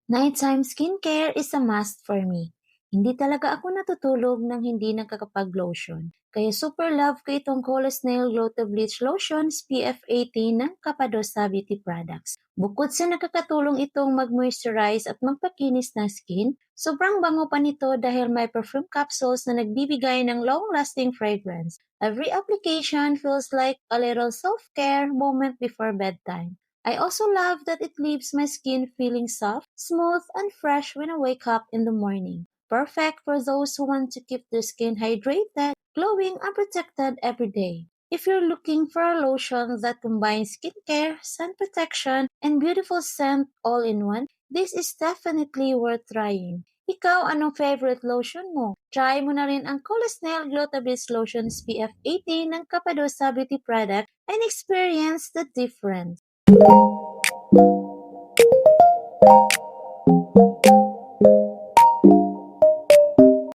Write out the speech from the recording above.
Nighttime skincare is a must for me. Hindi talaga ako natutulog nang hindi nakakapag-lotion. Kaya super love ko itong Colas Nail Glow to Bleach Lotion SPF 18 ng Capadocia Beauty Products. Bukod sa nakakatulong itong mag-moisturize at magpakinis ng skin, sobrang bango pa nito dahil may perfume capsules na nagbibigay ng long-lasting fragrance. Every application feels like a little self-care moment before bedtime. I also love that it leaves my skin feeling soft, smooth, and fresh when I wake up in the morning. Perfect for those who want to keep their skin hydrated, glowing, and protected every day. If you're looking for a lotion that combines skincare, sun protection, and beautiful scent all in one, this is definitely worth trying. Ikaw, anong favorite lotion mo? Try mo na rin ang Colas Nail Glow Tablis Lotion SPF 18 ng Capadocia Beauty Product and experience the difference.